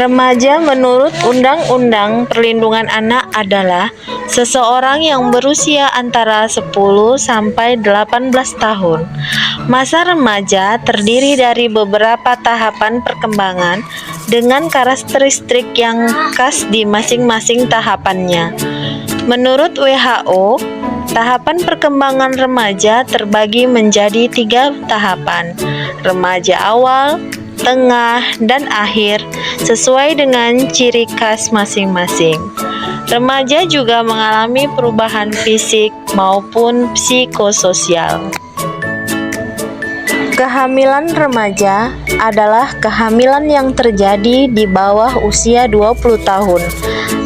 Remaja menurut Undang-Undang Perlindungan Anak adalah seseorang yang berusia antara 10 sampai 18 tahun. Masa remaja terdiri dari beberapa tahapan perkembangan dengan karakteristik yang khas di masing-masing tahapannya. Menurut WHO, tahapan perkembangan remaja terbagi menjadi 3 tahapan: remaja awal, tengah, dan akhir, sesuai dengan ciri khas masing-masing. Remaja juga mengalami perubahan fisik maupun psikososial. Kehamilan remaja adalah kehamilan yang terjadi di bawah usia 20 tahun.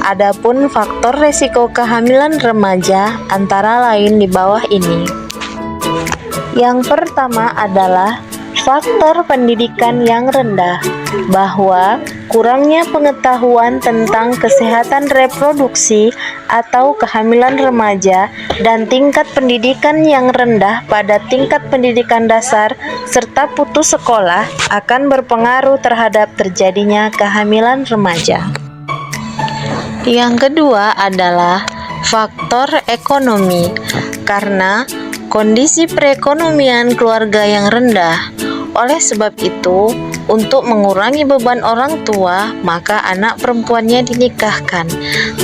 Adapun faktor resiko kehamilan remaja antara lain di bawah ini. Yang pertama adalah faktor pendidikan yang rendah, bahwa kurangnya pengetahuan tentang kesehatan reproduksi atau kehamilan remaja dan tingkat pendidikan yang rendah pada tingkat pendidikan dasar serta putus sekolah akan berpengaruh terhadap terjadinya kehamilan remaja. Yang kedua adalah faktor ekonomi, karena kondisi perekonomian keluarga yang rendah. Oleh sebab itu, untuk mengurangi beban orang tua, maka anak perempuannya dinikahkan.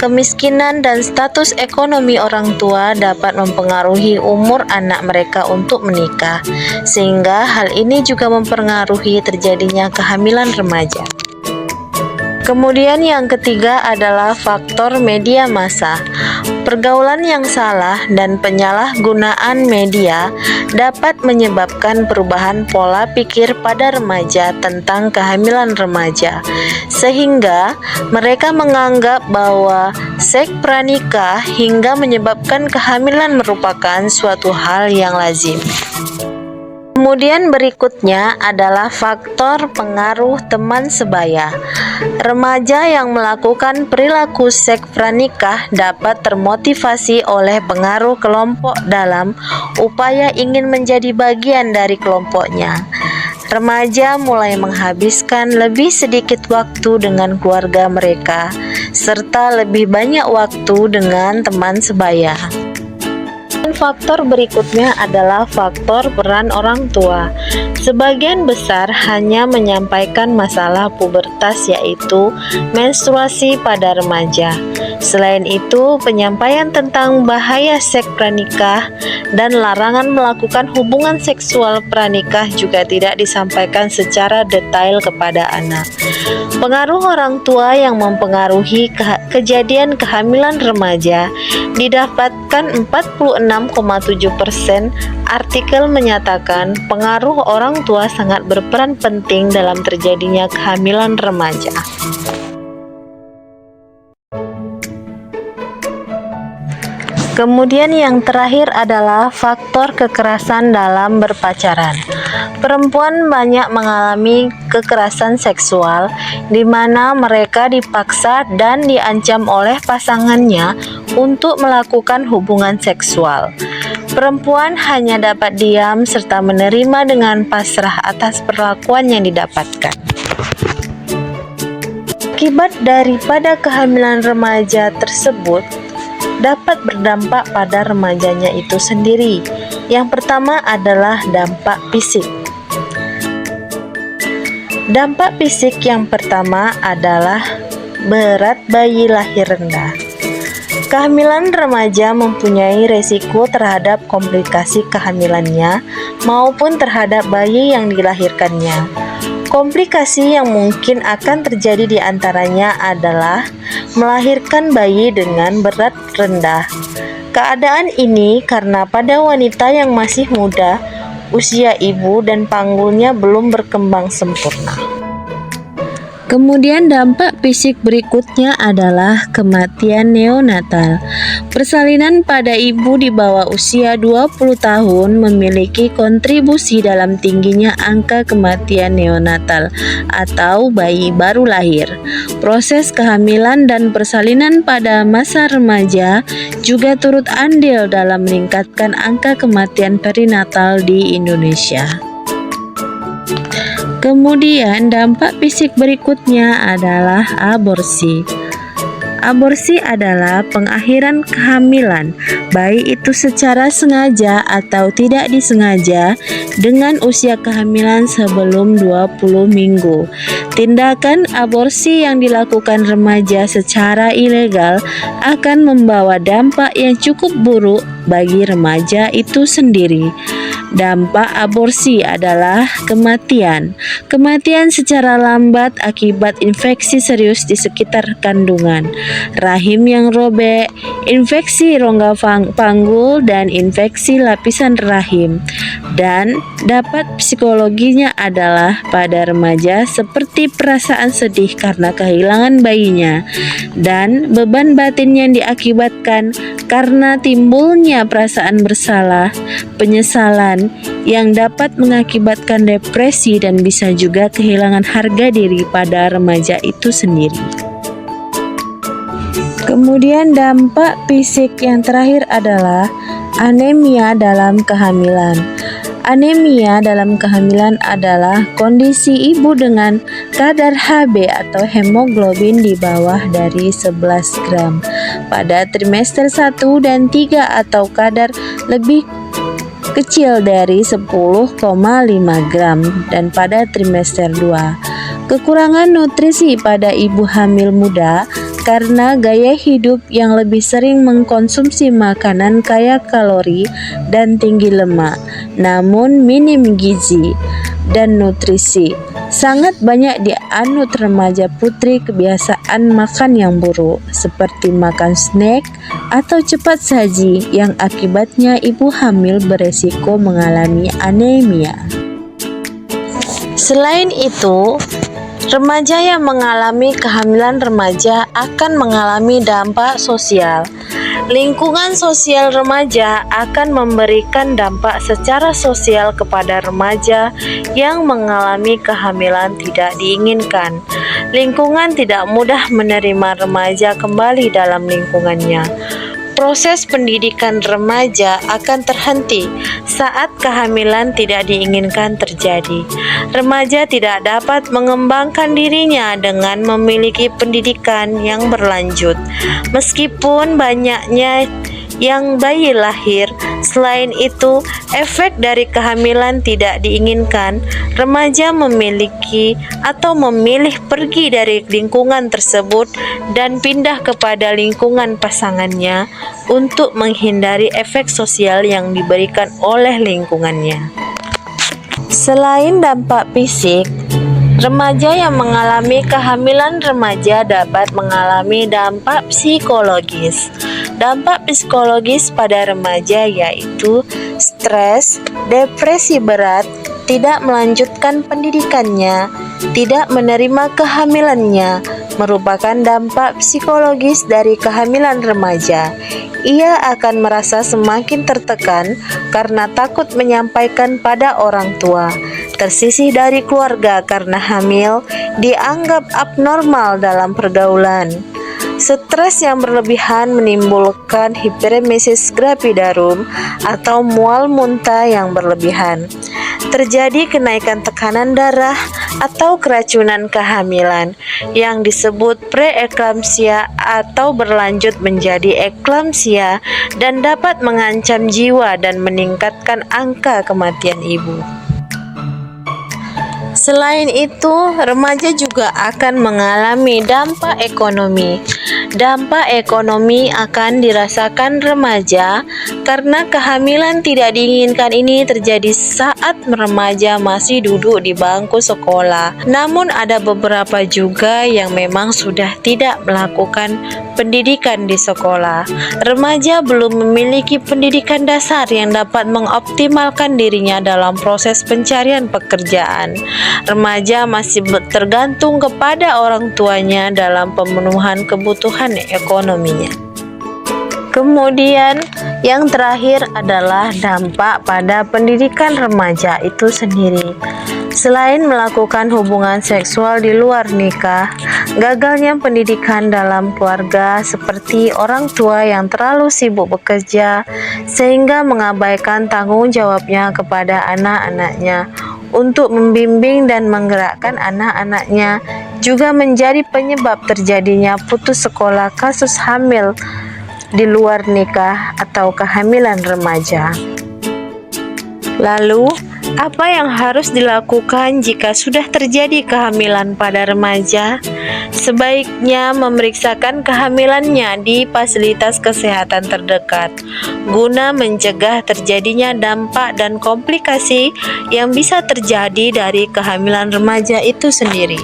Kemiskinan dan status ekonomi orang tua dapat mempengaruhi umur anak mereka untuk menikah, sehingga hal ini juga mempengaruhi terjadinya kehamilan remaja. Kemudian yang ketiga adalah faktor media massa. Pergaulan yang salah dan penyalahgunaan media dapat menyebabkan perubahan pola pikir pada remaja tentang kehamilan remaja, sehingga mereka menganggap bahwa seks pranikah hingga menyebabkan kehamilan merupakan suatu hal yang lazim. Kemudian berikutnya adalah faktor pengaruh teman sebaya. Remaja yang melakukan perilaku seks pranikah dapat termotivasi oleh pengaruh kelompok dalam upaya ingin menjadi bagian dari kelompoknya. Remaja mulai menghabiskan lebih sedikit waktu dengan keluarga mereka, serta lebih banyak waktu dengan teman sebaya. Faktor berikutnya adalah faktor peran orang tua. Sebagian besar hanya menyampaikan masalah pubertas, yaitu menstruasi pada remaja. Selain itu, penyampaian tentang bahaya seks pranikah dan larangan melakukan hubungan seksual pranikah juga tidak disampaikan secara detail kepada anak. Pengaruh orang tua yang mempengaruhi kejadian kehamilan remaja didapatkan 46,7%. Artikel menyatakan pengaruh orang tua sangat berperan penting dalam terjadinya kehamilan remaja. Kemudian yang terakhir adalah faktor kekerasan dalam berpacaran. Perempuan banyak mengalami kekerasan seksual di mana mereka dipaksa dan diancam oleh pasangannya untuk melakukan hubungan seksual. Perempuan hanya dapat diam serta menerima dengan pasrah atas perlakuan yang didapatkan. Akibat daripada kehamilan remaja tersebut dapat berdampak pada remajanya itu sendiri. Yang pertama adalah dampak fisik. Dampak fisik yang pertama adalah berat bayi lahir rendah. Kehamilan remaja mempunyai resiko terhadap komplikasi kehamilannya maupun terhadap bayi yang dilahirkannya. Komplikasi yang mungkin akan terjadi di antaranya adalah melahirkan bayi dengan berat rendah. Keadaan ini karena pada wanita yang masih muda, usia ibu dan panggulnya belum berkembang sempurna. Kemudian dampak fisik berikutnya adalah kematian neonatal. Persalinan pada ibu di bawah usia 20 tahun memiliki kontribusi dalam tingginya angka kematian neonatal atau bayi baru lahir. Proses kehamilan dan persalinan pada masa remaja juga turut andil dalam meningkatkan angka kematian perinatal di Indonesia. Kemudian dampak fisik berikutnya adalah aborsi. Aborsi adalah pengakhiran kehamilan, baik itu secara sengaja atau tidak disengaja, dengan usia kehamilan sebelum 20 minggu. Tindakan aborsi yang dilakukan remaja secara ilegal akan membawa dampak yang cukup buruk bagi remaja itu sendiri. Dampak aborsi adalah kematian. Kematian secara lambat akibat infeksi serius di sekitar kandungan, rahim yang robek, infeksi rongga panggul, dan infeksi lapisan rahim. Dan dampak psikologinya adalah pada remaja seperti perasaan sedih karena kehilangan bayinya, dan beban batin yang diakibatkan karena timbulnya perasaan bersalah, penyesalan yang dapat mengakibatkan depresi dan bisa juga kehilangan harga diri pada remaja itu sendiri. Kemudian dampak fisik yang terakhir adalah anemia dalam kehamilan. Anemia dalam kehamilan adalah kondisi ibu dengan kadar Hb atau hemoglobin di bawah dari 11 gram pada trimester 1 dan 3 atau kadar lebih kecil dari 10,5 gram dan pada trimester 2. Kekurangan nutrisi pada ibu hamil muda karena gaya hidup yang lebih sering mengkonsumsi makanan kaya kalori dan tinggi lemak, namun minim gizi dan nutrisi. Sangat banyak dianut remaja putri kebiasaan makan yang buruk, seperti makan snack atau cepat saji yang akibatnya ibu hamil beresiko mengalami anemia. Selain itu, remaja yang mengalami kehamilan remaja akan mengalami dampak sosial. Lingkungan sosial remaja akan memberikan dampak secara sosial kepada remaja yang mengalami kehamilan tidak diinginkan. Lingkungan tidak mudah menerima remaja kembali dalam lingkungannya. Proses pendidikan remaja akan terhenti saat kehamilan tidak diinginkan terjadi. Remaja tidak dapat mengembangkan dirinya dengan memiliki pendidikan yang berlanjut, meskipun banyaknya yang bayi lahir. Selain itu, efek dari kehamilan tidak diinginkan, remaja memiliki atau memilih pergi dari lingkungan tersebut dan pindah kepada lingkungan pasangannya untuk menghindari efek sosial yang diberikan oleh lingkungannya. Selain dampak fisik, remaja yang mengalami kehamilan remaja dapat mengalami dampak psikologis. Dampak psikologis pada remaja yaitu stres, depresi berat, tidak melanjutkan pendidikannya, tidak menerima kehamilannya, merupakan dampak psikologis dari kehamilan remaja. Ia akan merasa semakin tertekan karena takut menyampaikan pada orang tua, tersisih dari keluarga karena hamil, dianggap abnormal dalam pergaulan. Stres yang berlebihan menimbulkan hiperemesis gravidarum atau mual muntah yang berlebihan. Terjadi kenaikan tekanan darah atau keracunan kehamilan yang disebut preeklamsia atau berlanjut menjadi eklamsia dan dapat mengancam jiwa dan meningkatkan angka kematian ibu. Selain itu, remaja juga akan mengalami dampak ekonomi. Dampak ekonomi akan dirasakan remaja karena kehamilan tidak diinginkan ini terjadi saat remaja masih duduk di bangku sekolah. Namun ada beberapa juga yang memang sudah tidak melakukan pendidikan di sekolah. Remaja belum memiliki pendidikan dasar yang dapat mengoptimalkan dirinya dalam proses pencarian pekerjaan. Remaja masih tergantung kepada orang tuanya dalam pemenuhan kebutuhan ekonominya. Kemudian yang terakhir adalah dampak pada pendidikan remaja itu sendiri. Selain melakukan hubungan seksual di luar nikah, gagalnya pendidikan dalam keluarga seperti orang tua yang terlalu sibuk bekerja sehingga mengabaikan tanggung jawabnya kepada anak-anaknya, untuk membimbing dan menggerakkan anak-anaknya, juga menjadi penyebab terjadinya putus sekolah kasus hamil di luar nikah atau kehamilan remaja. Lalu, apa yang harus dilakukan jika sudah terjadi kehamilan pada remaja? Sebaiknya memeriksakan kehamilannya di fasilitas kesehatan terdekat guna mencegah terjadinya dampak dan komplikasi yang bisa terjadi dari kehamilan remaja itu sendiri.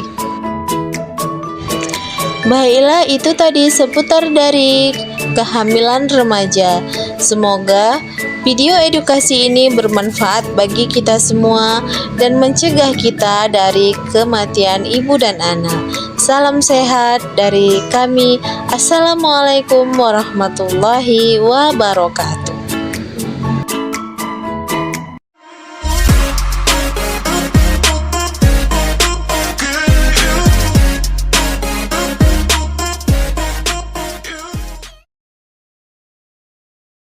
Baiklah, itu tadi seputar dari kehamilan remaja. Semoga video edukasi ini bermanfaat bagi kita semua dan mencegah kita dari kematian ibu dan anak. Salam sehat dari kami. Assalamualaikum warahmatullahi wabarakatuh.